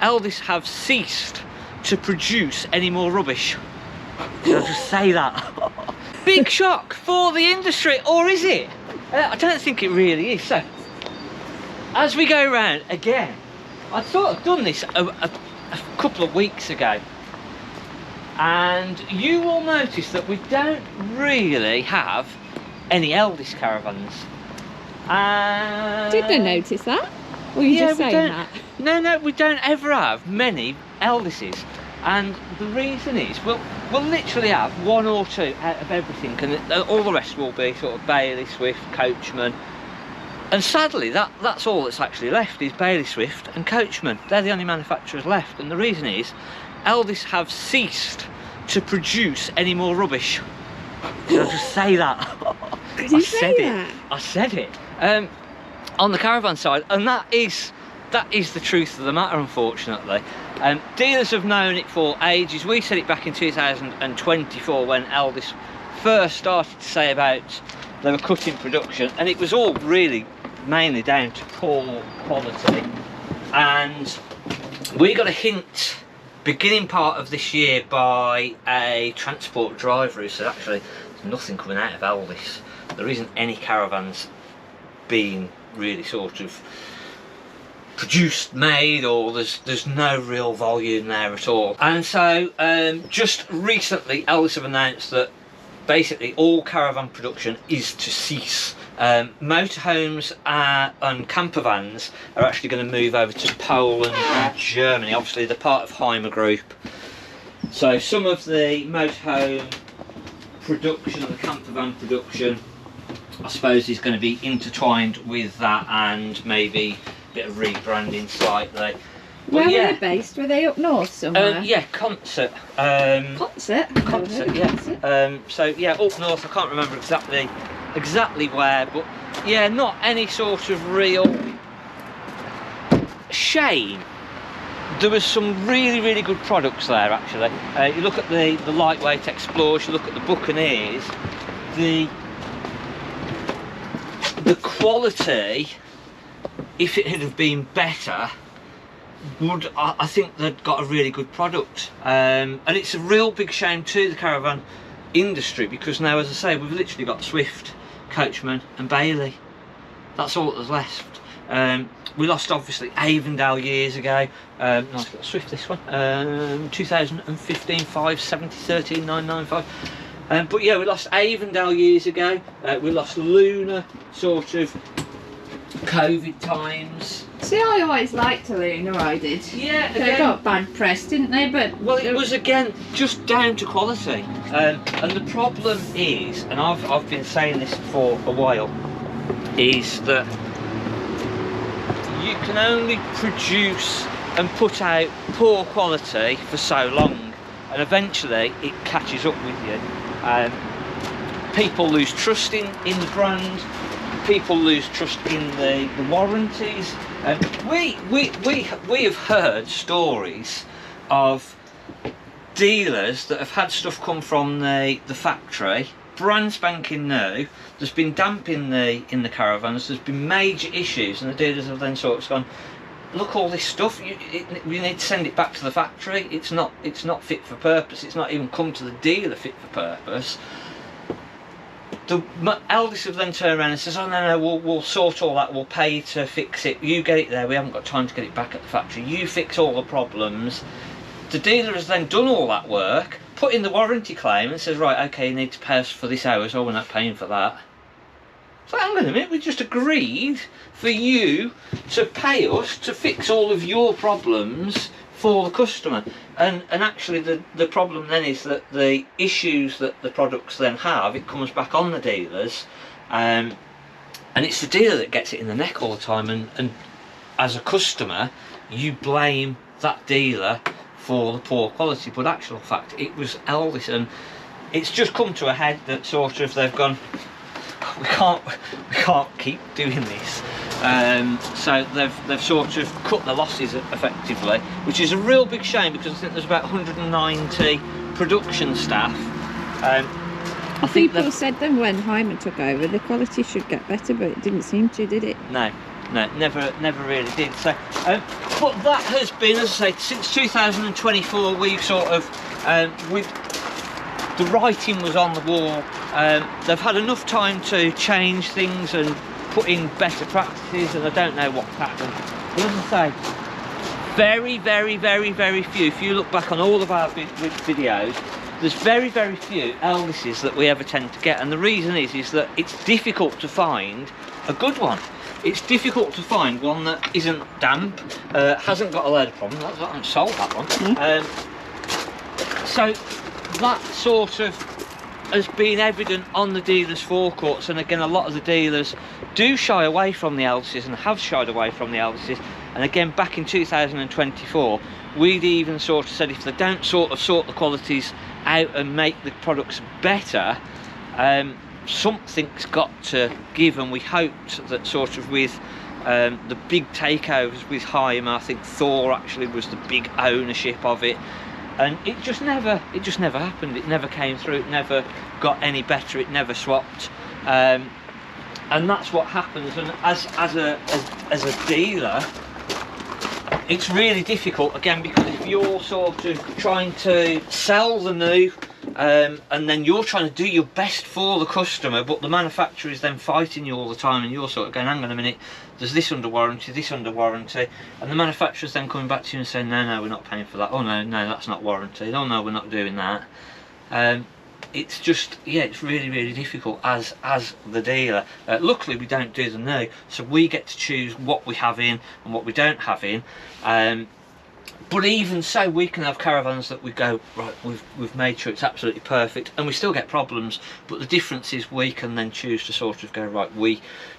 Eldis have ceased to produce any more rubbish. Did I just say that? Big shock for the industry, or is it? I don't think it really is. So, as we go around again, I thought I'd done this a couple of weeks ago, and you will notice that we don't really have any Eldis caravans. Did I notice that? Or you just saying that? No, we don't ever have many Eldises, and the reason is we'll literally have one or two out of everything, and all the rest will be sort of Bailey, Swift, Coachman, and sadly that's all that's actually left is Bailey, Swift and Coachman. They're the only manufacturers left, and the reason is Eldis have ceased to produce any more rubbish. Did I just say that? Did you say that? I said it. On the caravan side, and that is the truth of the matter, unfortunately. Dealers have known it for ages. We said it back in 2024 when Eldis first started to say about they were cutting production, and it was all really mainly down to poor quality. And we got a hint beginning part of this year by a transport driver who said actually there's nothing coming out of Eldis. There isn't any caravans being really sort of produced, made, or there's no real volume there at all. And so just recently Eldis have announced that basically all caravan production is to cease. Motorhomes and camper vans are actually going to move over to Poland and Germany. Obviously they're part of Heimer Group, so some of the motorhome production and the camper van production I suppose is going to be intertwined with that, and maybe a bit of rebranding slightly. Where were they based? Were they up north somewhere? Yeah, Concert. Concert, yeah. So yeah, up north. I can't remember exactly where, but yeah, not any sort of real shame. There was some really good products there actually. You look at the lightweight Explorers, you look at the Buccaneers, the quality, if it had have been better, I think they'd got a really good product. And it's a real big shame to the caravan industry, because now, as I say, we've literally got Swift, Coachman and Bailey. That's all that's left. We lost obviously Avondale years ago. Nice little Swift this one. 2015 570 13 995. But yeah, we lost Avondale years ago. We lost Luna sort of COVID times. See, I always liked Luna, I did. Yeah, they got bad press, didn't they? But well, it was again just down to quality. And the problem is, and I've been saying this for a while, is that you can only produce and put out poor quality for so long, and eventually it catches up with you. People lose trust in the brand. People lose trust in the warranties. We have heard stories of dealers that have had stuff come from the factory, brand spanking new. There's been damp in the caravans. There's been major issues, and the dealers have then sort of gone, look, all this stuff, you need to send it back to the factory. It's not fit for purpose. It's not even come to the dealer fit for purpose. Eldis have then turned around and says, oh no, we'll sort all that, we'll pay you to fix it, you get it there, we haven't got time to get it back at the factory, you fix all the problems. The dealer has then done all that work, put in the warranty claim and says, right, okay, you need to pay us for this hours, oh, we're not paying for that. So hang on a minute, we just agreed for you to pay us to fix all of your problems for the customer. And actually the problem then is that the issues that the products then have, it comes back on the dealers, and it's the dealer that gets it in the neck all the time, and as a customer you blame that dealer for the poor quality, but actual fact it was Eldis, and it's just come to a head that sort of they've gone, we can't keep doing this. So they've sort of cut the losses effectively, which is a real big shame, because I think there's about 190 production staff. I think people said then when Hyman took over the quality should get better, but it didn't seem to, did it? No, no, never really did. So, but that has been, as I say, since 2024. We've sort of, the writing was on the wall. They've had enough time to change things and put in better practices, and I don't know what's happened. But as I say, very few. If you look back on all of our videos, there's very few Eldises that we ever tend to get, and the reason is that it's difficult to find a good one. It's difficult to find one that isn't damp, hasn't got a load of problems. That's what I'm sold that one. So that sort of has been evident on the dealers' forecourts, and again, a lot of the dealers do shy away from the Eldises and have shied away from the Eldises. And again, back in 2024, we'd even sort of said if they don't sort the qualities out and make the products better, something's got to give. And we hoped that sort of with the big takeovers with Heim, I think Thor actually was the big ownership of it, and it just never happened. It never came through. It never got any better. It never swapped, and that's what happens. And as a dealer, it's really difficult again, because if you're sort of trying to sell the new, and then you're trying to do your best for the customer, but the manufacturer is then fighting you all the time, and you're sort of going, hang on a minute, there's this under warranty, and the manufacturer's then coming back to you and saying, no, we're not paying for that. Oh no, that's not warranty. Oh no, we're not doing that. It's just, yeah, it's really difficult as the dealer. Luckily we don't do the new, so we get to choose what we have in and what we don't have in. But even so, we can have caravans that we go, right, we've made sure it's absolutely perfect, and we still get problems, but the difference is we can then choose to sort of go, right,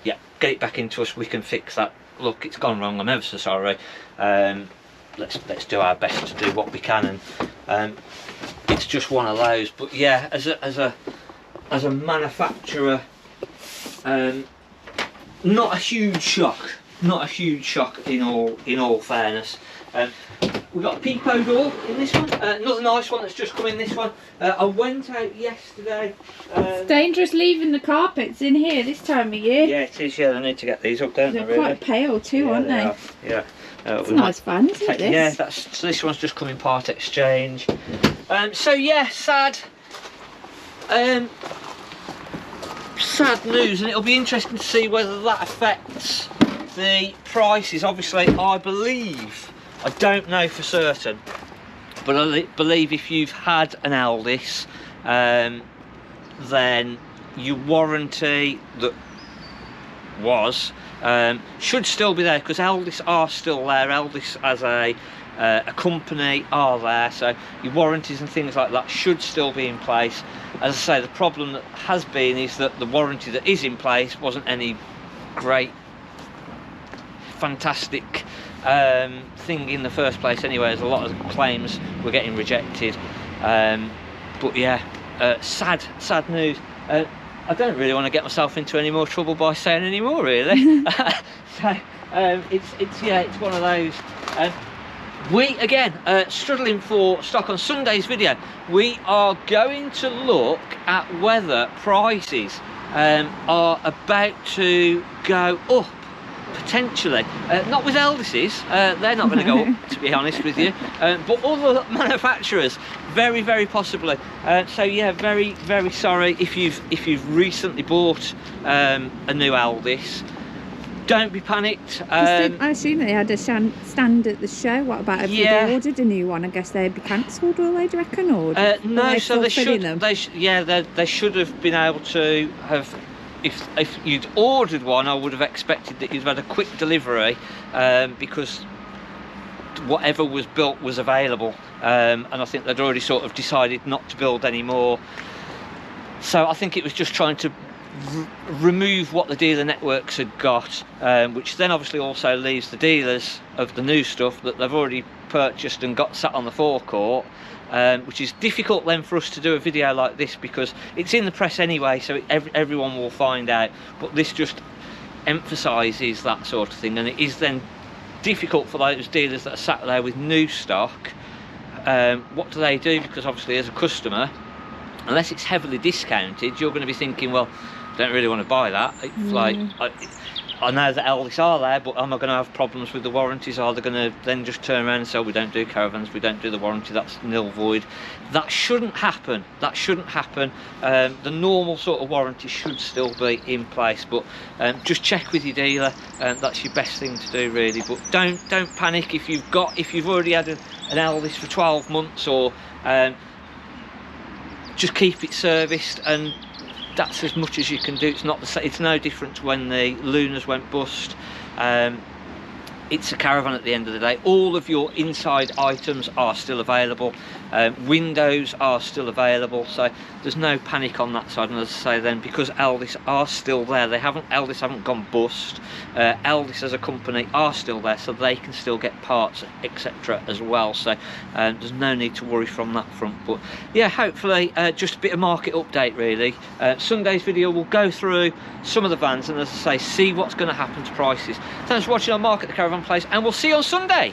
get it back into us, we can fix that. Look, it's gone wrong, I'm ever so sorry. Let's do our best to do what we can, and it's just one of those. But yeah, as a manufacturer, not a huge shock in all fairness. We've got a peepo door in this one, another nice one that's just come in, this one. I went out yesterday. It's dangerous leaving the carpets in here this time of year. Yeah, it is, yeah, they need to get these up, don't they, really? They're quite pale too, aren't they? Yeah. It's a nice van, isn't it, this? Yeah, so this one's just come in part exchange. So yeah, sad news, and it'll be interesting to see whether that affects the prices. Obviously, I don't know for certain, but I believe if you've had an Eldis, then your warranty that should still be there, because Eldis are still there. Eldis as a company are there, so your warranties and things like that should still be in place. As I say, the problem that has been is that the warranty that is in place wasn't any great fantastic thing in the first place anyway, as a lot of claims were getting rejected. But yeah, sad news. I don't really want to get myself into any more trouble by saying any more, really. So it's one of those. We again struggling for stock. On Sunday's video, we are going to look at whether prices are about to go up. Potentially, not with Eldises, they're not going to go up, to be honest with you, but other manufacturers, very possibly. So yeah, very sorry if you've recently bought a new Eldis. Don't be panicked. I seen they had a stand at the show. What about if they ordered a new one? I guess they'd be cancelled, will they, do you reckon? Or no, so they should have been able to have. If you'd ordered one, I would have expected that you'd have had a quick delivery, because whatever was built was available, and I think they'd already sort of decided not to build any more. So I think it was just trying to remove what the dealer networks had got, which then obviously also leaves the dealers of the new stuff that they've already purchased and got sat on the forecourt. Which is difficult then for us to do a video like this, because it's in the press anyway, so everyone will find out, but this just emphasises that sort of thing, and it is then difficult for those dealers that are sat there with new stock. What do they do? Because obviously as a customer, unless it's heavily discounted, you're going to be thinking, well, I don't really want to buy that. It's like I know that Eldis are there, but am I going to have problems with the warranties? Are they going to then just turn around and say, we don't do caravans, we don't do the warranty, that's nil void? That shouldn't happen. That shouldn't happen. The normal sort of warranty should still be in place, but just check with your dealer. That's your best thing to do, really. But don't panic if you've already had an Eldis for 12 months, or just keep it serviced, and that's as much as you can do. It's no different to when the Lunas went bust. It's a Caravan at the end of the day. All of your inside items are still available. Windows are still available, so there's no panic on that side. And as I say, then, because Eldis are still there, Eldis haven't gone bust. Eldis as a company are still there, so they can still get parts, etc. as well. So there's no need to worry from that front. But yeah, hopefully just a bit of market update, really. Sunday's video will go through some of the vans, and as I say, see what's going to happen to prices. Thanks for watching on Market the Caravan Place, and we'll see you on Sunday.